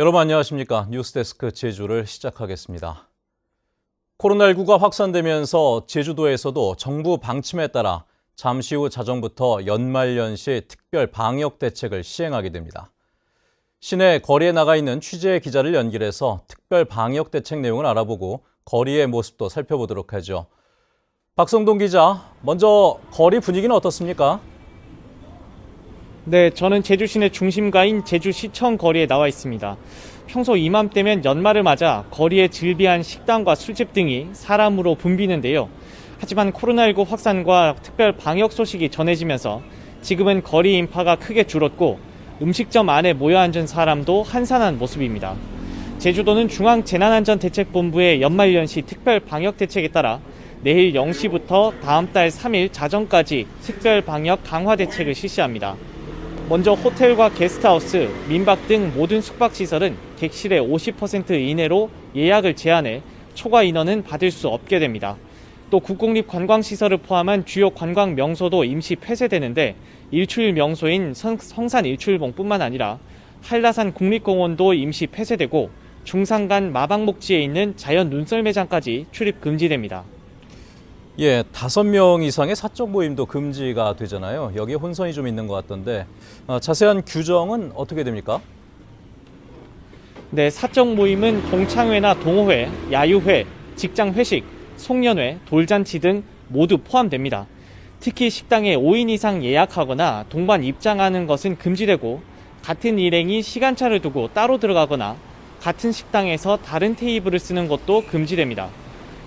여러분 안녕하십니까? 뉴스데스크 제주를 시작하겠습니다. 코로나19가 확산되면서 제주도에서도 정부 방침에 따라 잠시 후 자정부터 연말연시 특별 방역 대책을 시행하게 됩니다. 시내 거리에 나가 있는 취재 기자를 연결해서 특별 방역 대책 내용을 알아보고 거리의 모습도 살펴보도록 하죠. 박성동 기자, 먼저 거리 분위기는 어떻습니까? 네, 저는 제주 시내 중심가인 제주시청 거리에 나와 있습니다. 평소 이맘때면 연말을 맞아 거리에 즐비한 식당과 술집 등이 사람으로 붐비는데요. 하지만 코로나19 확산과 특별 방역 소식이 전해지면서 지금은 거리 인파가 크게 줄었고 음식점 안에 모여 앉은 사람도 한산한 모습입니다. 제주도는 중앙재난안전대책본부의 연말연시 특별 방역 대책에 따라 내일 0시부터 다음 달 3일 자정까지 특별 방역 강화 대책을 실시합니다. 먼저 호텔과 게스트하우스, 민박 등 모든 숙박시설은 객실의 50% 이내로 예약을 제한해 초과 인원은 받을 수 없게 됩니다. 또 국공립 관광시설을 포함한 주요 관광 명소도 임시 폐쇄되는데 일출 명소인 성산 일출봉뿐만 아니라 한라산 국립공원도 임시 폐쇄되고 중산간 마방목지에 있는 자연 눈썰매장까지 출입 금지됩니다. 예, 5명 이상의 사적 모임도 금지가 되잖아요. 여기에 혼선이 좀 있는 것 같던데 자세한 규정은 어떻게 됩니까? 네, 사적 모임은 동창회나 동호회, 야유회, 직장 회식, 송년회, 돌잔치 등 모두 포함됩니다. 특히 식당에 5인 이상 예약하거나 동반 입장하는 것은 금지되고 같은 일행이 시간차를 두고 따로 들어가거나 같은 식당에서 다른 테이블을 쓰는 것도 금지됩니다.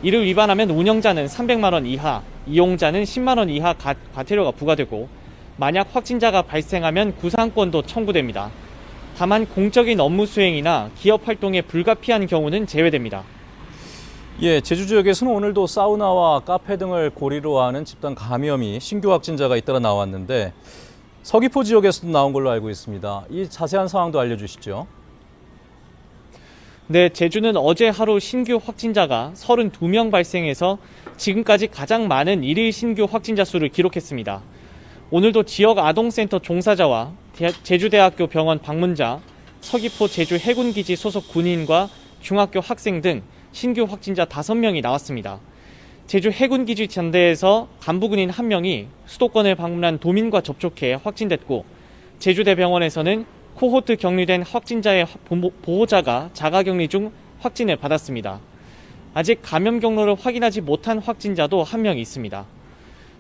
이를 위반하면 운영자는 300만 원 이하, 이용자는 10만 원 이하 과태료가 부과되고 만약 확진자가 발생하면 구상권도 청구됩니다. 다만 공적인 업무 수행이나 기업 활동에 불가피한 경우는 제외됩니다. 예, 제주 지역에서는 오늘도 사우나와 카페 등을 고리로 하는 집단 감염이 신규 확진자가 잇따라 나왔는데 서귀포 지역에서도 나온 걸로 알고 있습니다. 이 자세한 상황도 알려주시죠. 네, 제주는 어제 하루 신규 확진자가 32명 발생해서 지금까지 가장 많은 일일 신규 확진자 수를 기록했습니다. 오늘도 지역 아동센터 종사자와 제주대학교 병원 방문자, 서귀포 제주 해군기지 소속 군인과 중학교 학생 등 신규 확진자 5명이 나왔습니다. 제주 해군기지 전대에서 간부군인 1명이 수도권을 방문한 도민과 접촉해 확진됐고 제주대병원에서는 코호트 격리된 확진자의 보호자가 자가격리 중 확진을 받았습니다. 아직 감염 경로를 확인하지 못한 확진자도 1명 있습니다.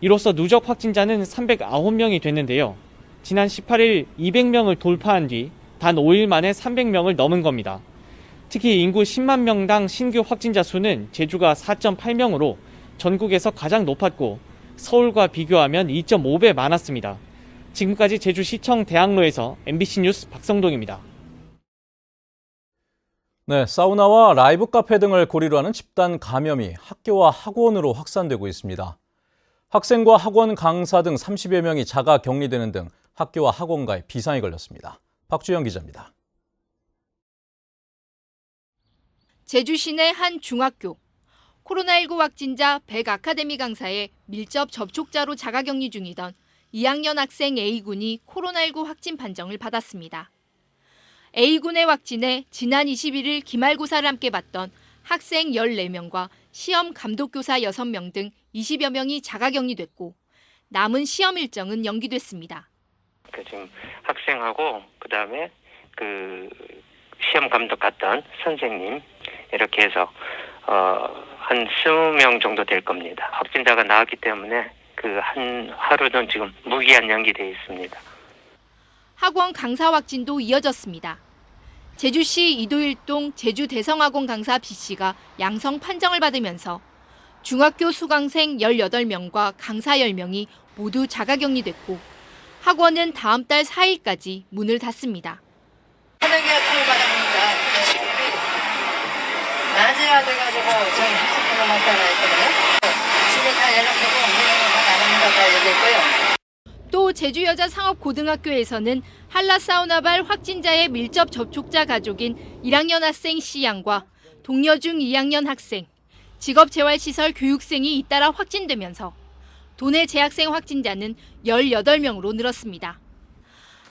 이로써 누적 확진자는 309명이 됐는데요. 지난 18일 200명을 돌파한 뒤 단 5일 만에 300명을 넘은 겁니다. 특히 인구 10만 명당 신규 확진자 수는 제주가 4.8명으로 전국에서 가장 높았고 서울과 비교하면 2.5배 많았습니다. 지금까지 제주시청 대학로에서 MBC 뉴스 박성동입니다. 네, 사우나와 라이브 카페 등을 고리로 하는 집단 감염이 학교와 학원으로 확산되고 있습니다. 학생과 학원 강사 등 30여 명이 자가 격리되는 등 학교와 학원가에 비상이 걸렸습니다. 박주영 기자입니다. 제주 시내 한 중학교. 코로나19 확진자 100 아카데미 강사의 밀접 접촉자로 자가격리 중이던 2학년 학생 A군이 코로나19 확진 판정을 받았습니다. A군의 확진에 지난 21일 기말고사를 함께 봤던 학생 14명과 시험 감독교사 6명 등 20여 명이 자가격리됐고 남은 시험 일정은 연기됐습니다. 지금 학생하고 그다음에 시험 감독 갔던 선생님 이렇게 해서 한 20명 정도 될 겁니다. 확진자가 나왔기 때문에 한 하루는 지금 무기한 연기되어 있습니다. 학원 강사 확진도 이어졌습니다. 제주시 이도일동 제주대성학원 강사 B씨가 양성 판정을 받으면서 중학교 수강생 18명과 강사 10명이 모두 자가격리됐고 학원은 다음 달 4일까지 문을 닫습니다. 낮에 와 돼가지고 저희 학생들을 맡아라 했거든요. 집에 다 연락하고 문을 다 나갑니다 얘기했고요. 또 제주여자상업고등학교에서는 한라사우나발 확진자의 밀접 접촉자 가족인 1학년 학생 C양과 동료 중 2학년 학생, 직업재활시설 교육생이 잇따라 확진되면서 도내 재학생 확진자는 18명으로 늘었습니다.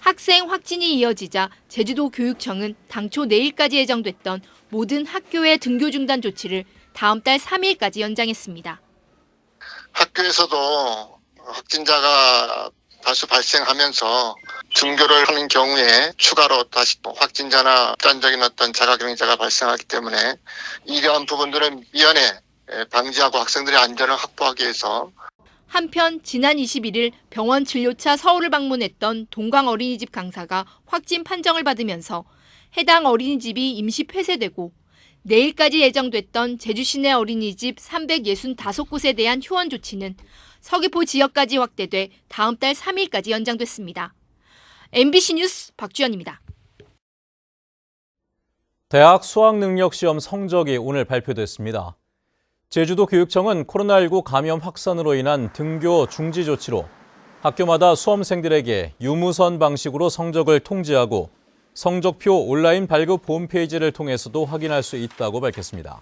학생 확진이 이어지자 제주도 교육청은 당초 내일까지 예정됐던 모든 학교의 등교 중단 조치를 다음 달 3일까지 연장했습니다. 학교에서도 확진자가 다수 발생하면서 등교를 하는 경우에 추가로 다시 확진자나 집단적인 어떤 자가격리자가 발생하기 때문에 이러한 부분들은 미연에 방지하고 학생들의 안전을 확보하기 위해서 한편 지난 21일 병원 진료차 서울을 방문했던 동강 어린이집 강사가 확진 판정을 받으면서 해당 어린이집이 임시 폐쇄되고 내일까지 예정됐던 제주 시내 어린이집 365곳에 대한 휴원 조치는 서귀포 지역까지 확대돼 다음 달 3일까지 연장됐습니다. MBC 뉴스 박주연입니다. 대학 수학능력시험 성적이 오늘 발표됐습니다. 제주도 교육청은 코로나19 감염 확산으로 인한 등교 중지 조치로 학교마다 수험생들에게 유무선 방식으로 성적을 통지하고 성적표 온라인 발급 홈페이지를 통해서도 확인할 수 있다고 밝혔습니다.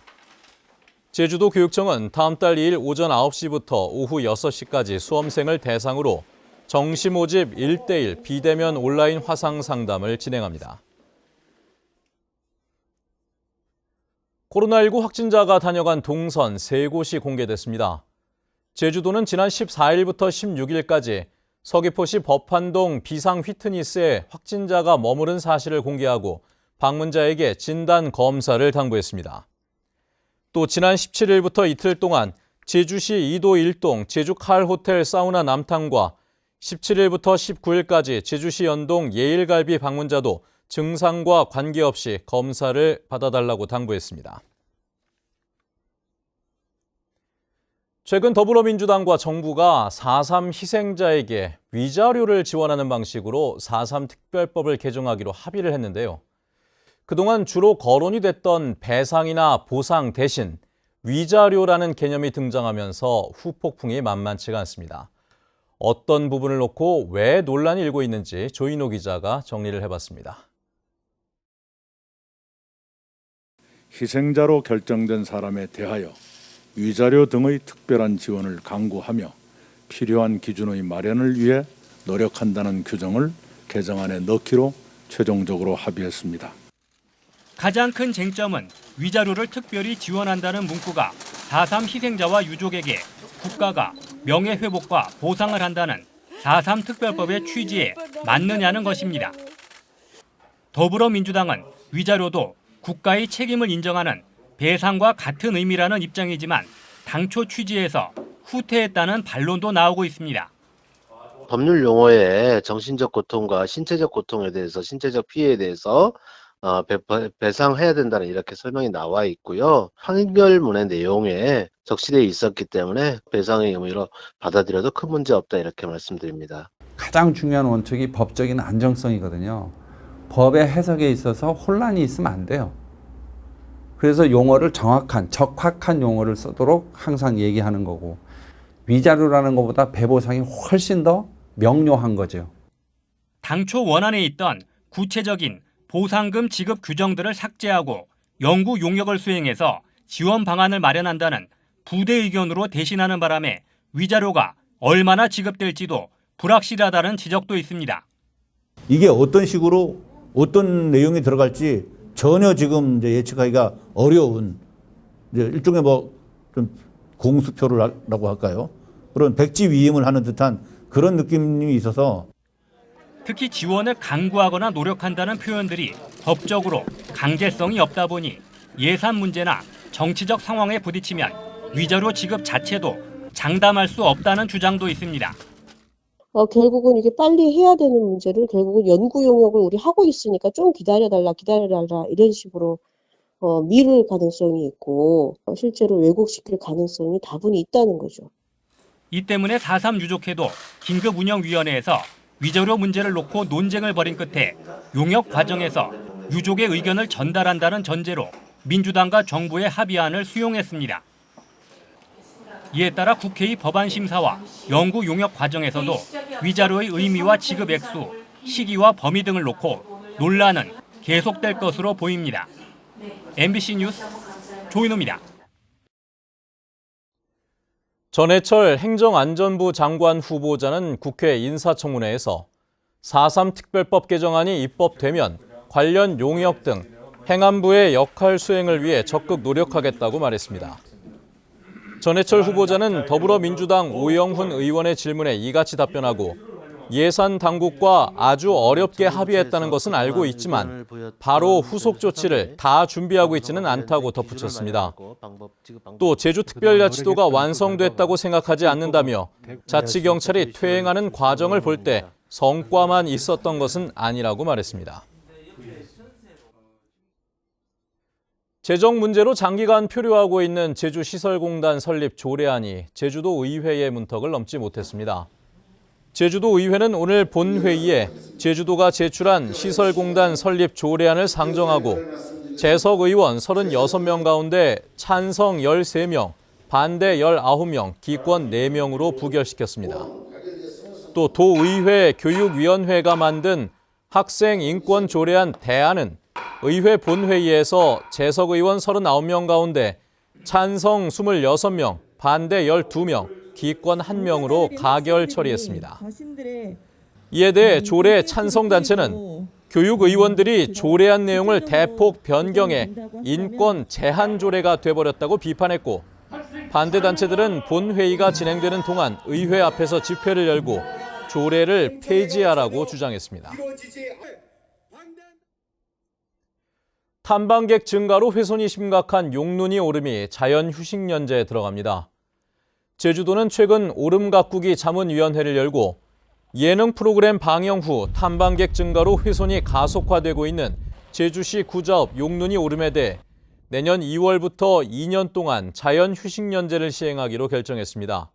제주도 교육청은 다음 달 2일 오전 9시부터 오후 6시까지 수험생을 대상으로 정시 모집 1:1 비대면 온라인 화상 상담을 진행합니다. 코로나19 확진자가 다녀간 동선 3곳이 공개됐습니다. 제주도는 지난 14일부터 16일까지 서귀포시 법한동 비상 휘트니스에 확진자가 머무른 사실을 공개하고 방문자에게 진단 검사를 당부했습니다. 또 지난 17일부터 이틀 동안 제주시 이도 1동 제주 칼 호텔 사우나 남탕과 17일부터 19일까지 제주시 연동 예일갈비 방문자도 증상과 관계없이 검사를 받아달라고 당부했습니다. 최근 더불어민주당과 정부가 4.3 희생자에게 위자료를 지원하는 방식으로 4.3 특별법을 개정하기로 합의를 했는데요. 그동안 주로 거론이 됐던 배상이나 보상 대신 위자료라는 개념이 등장하면서 후폭풍이 만만치가 않습니다. 어떤 부분을 놓고 왜 논란이 일고 있는지 조인호 기자가 정리를 해봤습니다. 희생자로 결정된 사람에 대하여 위자료 등의 특별한 지원을 강구하며 필요한 기준의 마련을 위해 노력한다는 규정을 개정안에 넣기로 최종적으로 합의했습니다. 가장 큰 쟁점은 위자료를 특별히 지원한다는 문구가 4.3 희생자와 유족에게 국가가 명예회복과 보상을 한다는 4.3 특별법의 취지에 맞느냐는 것입니다. 더불어민주당은 위자료도 국가의 책임을 인정하는 배상과 같은 의미라는 입장이지만 당초 취지에서 후퇴했다는 반론도 나오고 있습니다. 법률 용어에 정신적 고통과 신체적 고통에 대해서 신체적 피해에 대해서 배상해야 된다는 이렇게 설명이 나와 있고요. 판결문의 내용에 적시되어 있었기 때문에 배상의 의미로 받아들여도 큰 문제 없다 이렇게 말씀드립니다. 가장 중요한 원칙이 법적인 안정성이거든요. 법의 해석에 있어서 혼란이 있으면 안 돼요. 그래서 용어를 정확한, 적확한 용어를 쓰도록 항상 얘기하는 거고 위자료라는 것보다 배보상이 훨씬 더 명료한 거죠. 당초 원안에 있던 구체적인 보상금 지급 규정들을 삭제하고 영구 용역을 수행해서 지원 방안을 마련한다는 부대 의견으로 대신하는 바람에 위자료가 얼마나 지급될지도 불확실하다는 지적도 있습니다. 이게 어떤 식으로 어떤 내용이 들어갈지 전혀 지금 이제 예측하기가 어려운 이제 일종의 좀 공수표라고 할까요? 그런 백지위임을 하는 듯한 그런 느낌이 있어서 특히 지원을 강구하거나 노력한다는 표현들이 법적으로 강제성이 없다 보니 예산 문제나 정치적 상황에 부딪히면 위자료 지급 자체도 장담할 수 없다는 주장도 있습니다. 결국은 이게 빨리 해야 되는 문제를 결국은 연구 용역을 우리 하고 있으니까 좀 기다려달라 이런 식으로 미룰 가능성이 있고 실제로 왜곡시킬 가능성이 다분히 있다는 거죠. 이 때문에 4.3 유족회도 긴급운영위원회에서 위자료 문제를 놓고 논쟁을 벌인 끝에 용역 과정에서 유족의 의견을 전달한다는 전제로 민주당과 정부의 합의안을 수용했습니다. 이에 따라 국회의 법안 심사와 연구 용역 과정에서도 위자료의 의미와 지급 액수, 시기와 범위 등을 놓고 논란은 계속될 것으로 보입니다. MBC 뉴스 조인호입니다. 전해철 행정안전부 장관 후보자는 국회 인사청문회에서 4.3 특별법 개정안이 입법되면 관련 용역 등 행안부의 역할 수행을 위해 적극 노력하겠다고 말했습니다. 전해철 후보자는 더불어민주당 오영훈 의원의 질문에 이같이 답변하고 예산 당국과 아주 어렵게 합의했다는 것은 알고 있지만 바로 후속 조치를 다 준비하고 있지는 않다고 덧붙였습니다. 또 제주특별자치도가 완성됐다고 생각하지 않는다며 자치경찰이 퇴행하는 과정을 볼 때 성과만 있었던 것은 아니라고 말했습니다. 재정 문제로 장기간 표류하고 있는 제주시설공단 설립 조례안이 제주도 의회의 문턱을 넘지 못했습니다. 제주도 의회는 오늘 본회의에 제주도가 제출한 시설공단 설립 조례안을 상정하고 재석 의원 36명 가운데 찬성 13명, 반대 19명, 기권 4명으로 부결시켰습니다. 또 도의회 교육위원회가 만든 학생인권 조례안 대안은 의회 본회의에서 재석 의원 39명 가운데 찬성 26명, 반대 12명, 기권 1명으로 가결 처리했습니다. 이에 대해 조례 찬성단체는 교육의원들이 조례안 내용을 대폭 변경해 인권 제한 조례가 돼버렸다고 비판했고, 반대단체들은 본회의가 진행되는 동안 의회 앞에서 집회를 열고 조례를 폐지하라고 주장했습니다. 탐방객 증가로 훼손이 심각한 용눈이 오름이 자연휴식연제에 들어갑니다. 제주도는 최근 오름 가꾸기 자문위원회를 열고 예능 프로그램 방영 후 탐방객 증가로 훼손이 가속화되고 있는 제주시 구자읍 용눈이 오름에 대해 내년 2월부터 2년 동안 자연휴식연제를 시행하기로 결정했습니다.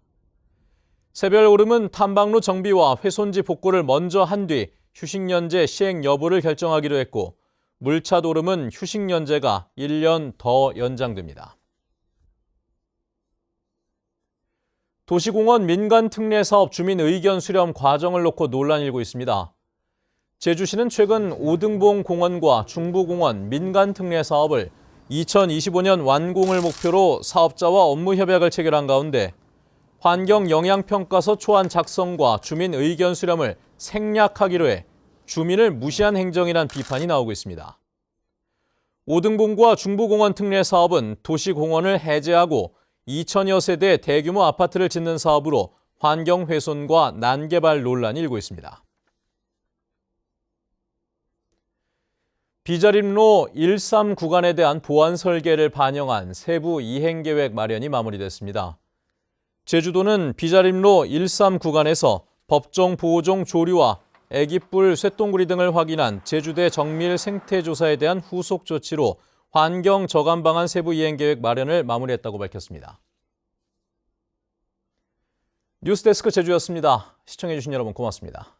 새별 오름은 탐방로 정비와 훼손지 복구를 먼저 한 뒤 휴식연제 시행 여부를 결정하기로 했고, 물차 오름은 휴식연제가 1년 더 연장됩니다. 도시공원 민간특례 사업 주민 의견 수렴 과정을 놓고 논란이 일고 있습니다. 제주시는 최근 오등봉 공원과 중부공원 민간특례 사업을 2025년 완공을 목표로 사업자와 업무 협약을 체결한 가운데 환경영향평가서 초안 작성과 주민 의견 수렴을 생략하기로 해 주민을 무시한 행정이란 비판이 나오고 있습니다. 오등봉과 중부공원 특례 사업은 도시공원을 해제하고 2천여 세대 대규모 아파트를 짓는 사업으로 환경훼손과 난개발 논란이 일고 있습니다. 비자림로 13 구간에 대한 보안 설계를 반영한 세부 이행계획 마련이 마무리됐습니다. 제주도는 비자림로 13 구간에서 법정 보호종 조류와 애기뿔 쇠똥구리 등을 확인한 제주대 정밀 생태조사에 대한 후속 조치로 환경 저감 방안 세부 이행계획 마련을 마무리했다고 밝혔습니다. 뉴스데스크 제주였습니다. 시청해주신 여러분 고맙습니다.